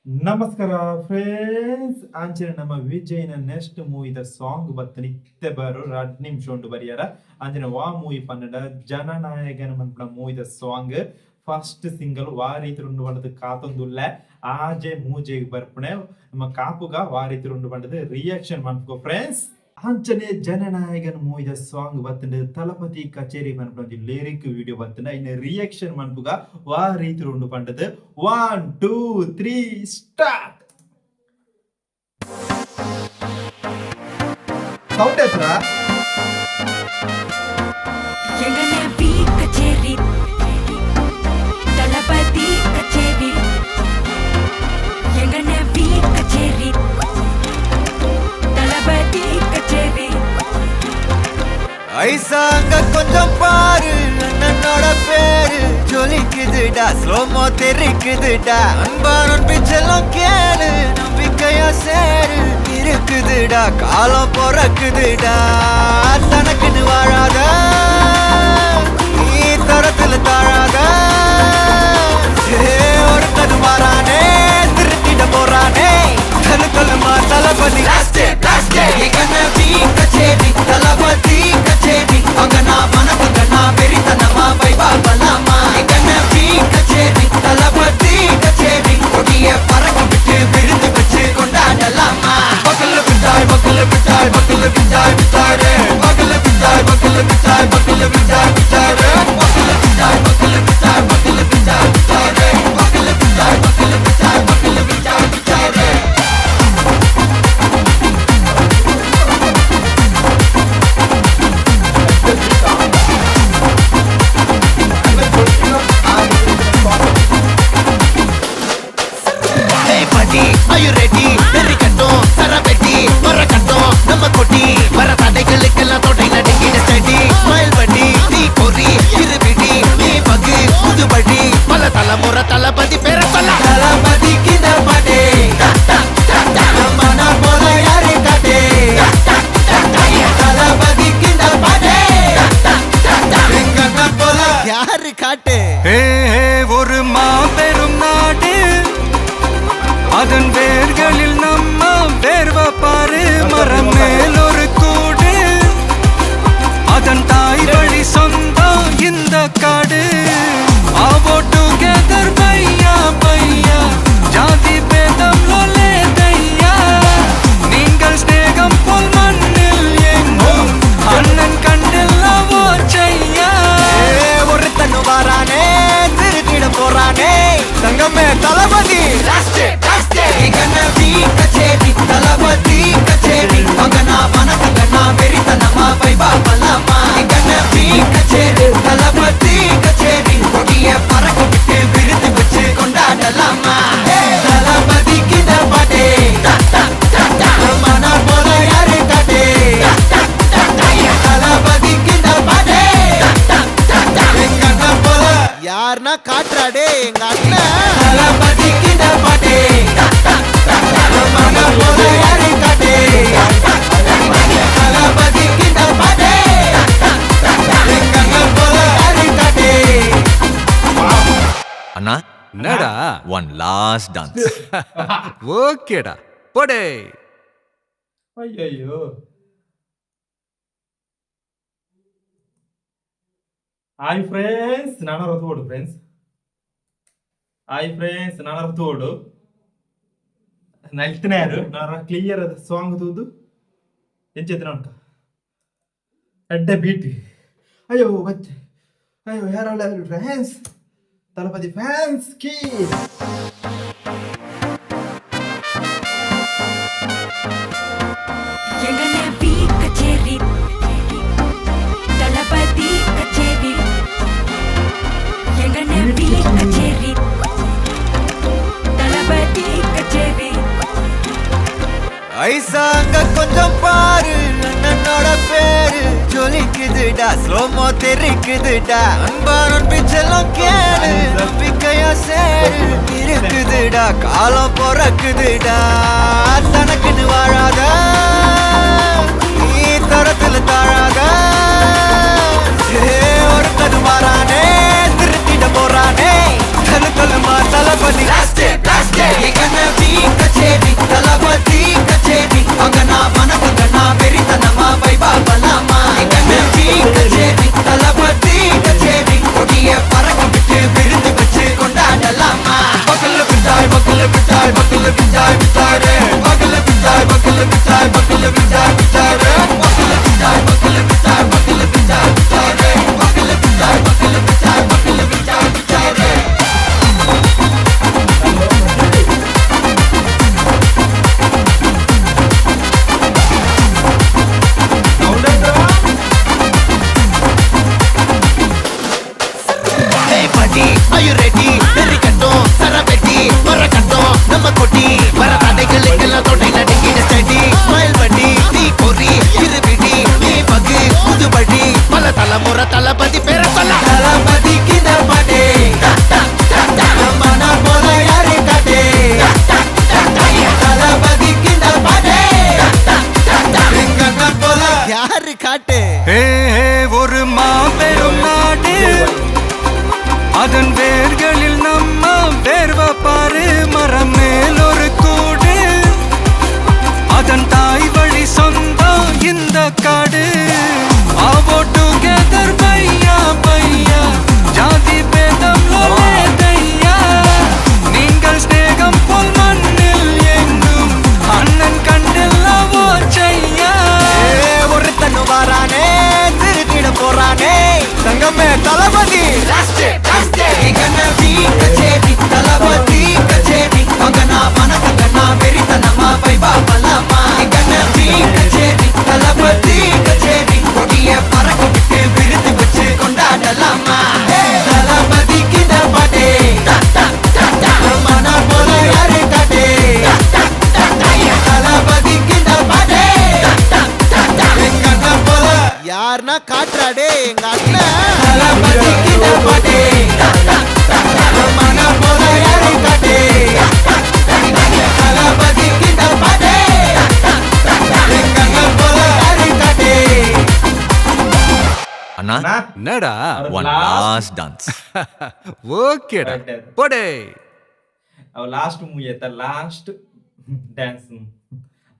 ನಮಸ್ಕಾರ ಫ್ರೆಂಡ್ಸ್ ಆಂಚನೆ ನಮ್ಮ ವಿಜಯ್ನ next ಮೂವಿದ song ಬತ್ತು ನಿತ್ಯ ಬರೋ 2 ನಿಮಿಷ ಉಂಟು ಬರಿಯಾರ ಅಂಚನೆ ವಾ ಮೂವಿ ಪನ್ನಡ ಜನನಾಯಕನ ಮನ್ಪುನ ಮೂವಿದ ಸಾಂಗ್ ಫಸ್ಟ್ ಸಿಂಗಲ್ ವಾ ರೀತಿ ಉಂಡು ಬಂಡದು ಕಾತೊಂದುಲ್ಲ ಆಜೆ ಮೂಜೆಗೆ ಬರ್ಪಣೆ ನಮ್ಮ ಕಾಪುಗ ವಾ ರೀತಿ ಉಂಡು ಬಂಡದು ರಿಯಾಕ್ಷನ್ ಮನ್ಪುಗೋ ಫ್ರೆಂಡ್ಸ್ ಅಂಚನೆ ಜನನಾಯಕನ ಮೂವಿದ ಸಾಂಗ್ ಬತ್ತಂಡು ತಲಪತಿ ಕಚೇರಿ ಮನ್ಪುನ ಲಿರಿಕ್ ವಿಡಿಯೋ ಬತ್ತಂಡ ಇನ್ನ ರಿಯಾಕ್ಷನ್ ಮನ್ಪುಗ ವಾ ರೀತಿ ಉಂಡು ಬಂಡದು 1 2 3 ಸ್ಟಾರ್ಟ್ ಸೌಂಡ್ ಹೆಸರ எங்கனே பீ கச்சேரி தலபதி கச்சேரி எங்கனே பீ கச்சேரி தலபதி கச்சேரி ஐசா அங்க கொஞ்சம் பாரு அண்ணனோட பேரு ஜொலிக்குதுடா ஸ்லோமோ தெரிக்குதுடா அன்பானன் பிச்செல்லாம் கேளு நம்பிக்கையா சேரு இருக்குதுடா காலம் பிறக்குதுடா தனக்குன்னு வாழாத நீ தரத்துல தாழாத ஒரு கது மாறானே திருத்திட போறானே தலுக்கலுமா தளபதி கச்சேரி தளபதி கச்சேரி அங்கனா மனப்பங்கனா பெரித்தனமா வைபாபலாமா எங்கனபி கச்சேரி தளபதி கச்சேரி கொடிய பறக்க விட்டு விருந்து வச்சு கொண்டாடலாமா பக்கல பிட்டாய் பக்கல பிட்டாய் பக்கல பிட்டாய் பிட்டாரே பக்கல பிட்டாய் பக்கல பிட்டாய் பக்கல பிட்டாய் பிட்டாரே பக்கல பிட்டாய் பக்கல பிட்டாய் பக்கல பிட்டாய் பிட்டாரே பக்கல பிட்டாய் பக்கல பிட்டாய் பக்கல பிட்டாய் பிட்டாரே Are you ready? Very கட்டும் சரபெட்டி வர கட்டும் நம்ம கொட்டி வர தடைகளுக்கெல்லாம் தொட்டை நடுங்கிட ஸ்டடி ஸ்மைல் பண்ணி நீ பொறி இருபிடி நீ பகு புதுபடி பல தலைமுறை தளபதி பேர சொல்ல தளபதி கிந்த பாட்டே மன போல யாரே காட்டே தளபதி கிந்த பாட்டே எங்க போல யாரு காட்டே ஒரு மாபெரும் நாடு அதன் வேர்களில் நம்ம வேர்வ பாரு மரம் மேல் ஒரு கூடு அதன் தாய் வழி சொந்தம் இந்த காடு ஆவோ டுகெதர் பையா பையா ஜாதி பேதம் லோலே தையா நீங்கள் ஸ்நேகம் போல் மண்ணில் எங்கும் அண்ணன் கண்டெல்லாவோ செய்யா ஒருத்தனு வாரானே திருத்திட போறானே தங்கமே தளபதி கச்சேரி தளபதி கச்சேரி அங்கனா மனசங்கனா பெரித்தனமா வைபாபலாமா எங்கனபி கச்சேரி தளபதி கச்சேரி கொடிய பறக்க விட்டு விருந்து வச்சு கொண்டாடலாமா தளபதி கிந்த பாட்டே மன போல யாரு காட்டே தளபதி கிந்த பாட்டே எங்க போல யாருன்னா காட்டுறாடே எங்க அண்ணன் தளபதி கிந்த பாட்டே அண்ணா என்னடா ஒன் லாஸ்ட் டான்ஸ் ஓகேடா போடே ಅಯ್ಯಯ್ಯೋ ಹಾಯ್ ಫ್ರೆಂಡ್ಸ್ ನಾನು ರಥೋಡು ಫ್ರೆಂಡ್ಸ್ ಹಾಯ್ ಫ್ರೆಂಡ್ಸ್ ನಾನು ರಥೋಡು ನಲ್ತನೇರು ನಾನು ಕ್ಲಿಯರ್ ಅದು ಸಾಂಗ್ ತೂದು ಎಂಚಿತ್ರ ಉಂಟ ಎಡ್ಡೆ ಬೀಟ್ ಅಯ್ಯೋ ಬಚ್ಚೆ ಅಯ್ಯೋ ಯಾರಲ್ಲ ಫ್ರೆಂಡ್ಸ್ ತಲಪತಿ ಫ್ಯಾನ್ಸ್ ಕೀ எங்கனே பீ கச்சேரி தலபதி கச்சேரி எங்கனே பீ கச்சேரி தலபதி கச்சேரி ஐசா அங்க கொஞ்சம் பாரு அண்ணனோட பேரு ஜொலிக்குதுடா ஸ்லோமோ தெரிக்குதுடா அன்பானன் பிச்செல்லாம் கேளு நம்பிக்கையா சேரு இருக்குதுடா காலம் பிறக்குதுடா தனக்குன்னு வாழாத நீ தரத்துல தாழாத ஒரு கது மாறானே திருத்திட போறானே தலுக்கலுமா தளபதி எங்க பிச்சாய் பக்கல பிச்சாய் பிச்சாரே பக்கல பிச்சாய் பக்கல பிச்சாய் பக்கல பிச்சாய் பிச்சாரே பக்கல பிச்சாய் பக்கல பிச்சாய் பக்கல பிச்சாய் பிச்சாரே பக்கல பிச்சாய் பக்கல பிச்சாய் பக்கல பிச்சாய் பிச்சாரே Hey buddy, are you ready? Very கட்டும் சரபெட்டி வர கட்டும் நம்ம கொட்டி வர தடைகளுக்கெல்லாம் தொட்டை நடுங்கிட ஸ்டடி ஸ்மைல் பண்ணி நீ பொறி இருபிடி நீ பகு புதுபடி பல தலைமுறை தளபதி பேர சொல்ல தளபதிக்கு இந்த பாட்டே மன போல யாரு காட்டே தளபதிக்கு இந்த பாட்டே எங்க போல யாரு காட்டு ஹே ஹே ஒரு மாபெரும் நாடு அதன் வேர்களில் நம்ம வேர்வ பாரு மரம் மேல் ஒரு கூடு அதன் தாய் வழி சொந்தம் இந்த காடு ஆவோ டுகெதர் பையா பையா ஜாதி பேதம் தையா நீங்கள் ஸ்நேகம் போல் மண்ணில் எங்கும் அண்ணன் கண்டில்லவோ செய்யா ஒருத்தனு வாரானே திருத்திட போறானே தங்கமே தளபதி கச்சேரி தளபதி கச்சேரி மகனா மனசங்கனா வெறித்தனமா பைபா பலாமா கச்சேரி தளபதி கச்சேரி கொடிய பறக்க விட்டு விருது வச்சு கொண்டாடலாமா தளபதிக்கு இந்த பாட்டே மன போல யாரு காட்டே தளபதிக்கு இந்த பாட்டே எங்க போல யாருன்னா காட்டுறாடே எங்க அண்ணன் தளபதிக்கு இந்த பாட்டே மன போல யாரு காட்டே தளபதிக்கு இந்த பாட்டே எங்க போல யாரு காட்டே அண்ணா அண்ணா. என்னடா ஒரு ஒன் last- லாஸ்ட் டான்ஸ் ஓகேடா Right. போடே ಅವ್ ಲಾಸ್ಟ್ ಮೂವಿ ಆಯ್ತಾ ಲಾಸ್ಟ್ ಡ್ಯಾನ್ಸ್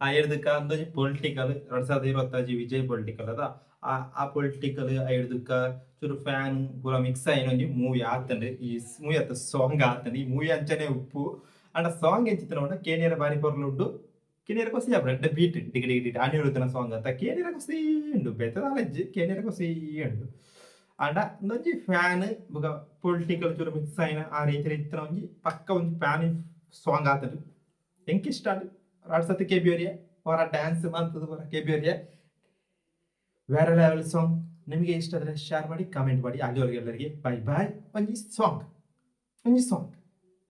ಹಿಡ್ದಕ್ಕ ಅಂದಾಜು ಪೊಲಿಟಿಕಲ್ 2025 ವಿಜಯ್ ಪೊಲಿಟಿಕಲ್ ಅದ ಆ ಪೊಲಿಟಿಕಲ್ ಹಿಡ್ದಕ್ಕ ಚೂರು ಫ್ಯಾನ್ ಪೂರ ಮಿಕ್ಸ್ ಆಯ್ನೊಂಜಿ ಮೂವಿ ಆತಂಡ್ರೆ ಈ ಮೂವಿ ಆತ ಸಾಂಗ್ ಆತಂಡ್ರೆ ಈ ಮೂವಿ ಅಂಚನೆ ಉಪ್ಪು ಅಂಡ ಸಾಂಗ್ ಎಂಚಿತ್ತನ ಕೇನಿಯರ ಬಾರಿ ಪೊರ್ಲುಂಡು ಕೇನಿಯರ ಕೊಸಿ ಬ್ರೆಡ್ ಬೀಟ್ ಡಿಗಿ ಡಿಗಿ ಡಿಗಿ ಆನಿ ಹೇಳುತ್ತನ ಸಾಂಗ್ ಅಂತ ಕೇನಿಯರ ಕೊಸಿ ಉಂಡು ಬೆತ್ತದ ಅಲಜ್ಜಿ ಕೇನಿಯರ ಕೊಸಿ ಉಂಡು ಅಂಡ ಒಂದೊಂಜಿ ಫ್ಯಾನ್ ಬೊಕ ಪೊಲಿಟಿಕಲ್ ಚೂರು ಮಿಕ್ಸ್ ಆಯ್ನ ಆ ರೀತಿ ಇತ್ತನ ಒಂಜಿ ಪಕ್ಕ ಒಂಜಿ ಫ್ಯಾನ್ ಸಾಂಗ್ ಆತಡು ಎಂಕ್ ಇಷ್ಟ ಆಡು ರಾಡ್ ಸತಿ ಕೆಬಿಯೋರಿಯ ಅವರ ಡ್ಯಾನ್ಸ್ ಮಂತದ ಬರ ಕೆಬಿಯೋರಿಯ ಬೇರೆ ಲೆವೆಲ್ ಸಾಂಗ್ ನಿಮಗೆ ಇಷ್ಟ ಆದರೆ ಶೇರ್ ಮಾಡಿ ಕಮೆಂಟ್ ಮಾಡಿ ಅಲ್ಲಿವರೆಗೆ ಎಲ್ಲರಿಗೆ ಬೈ ಬಾಯ್ ಒಂಜಿ ಸಾಂಗ್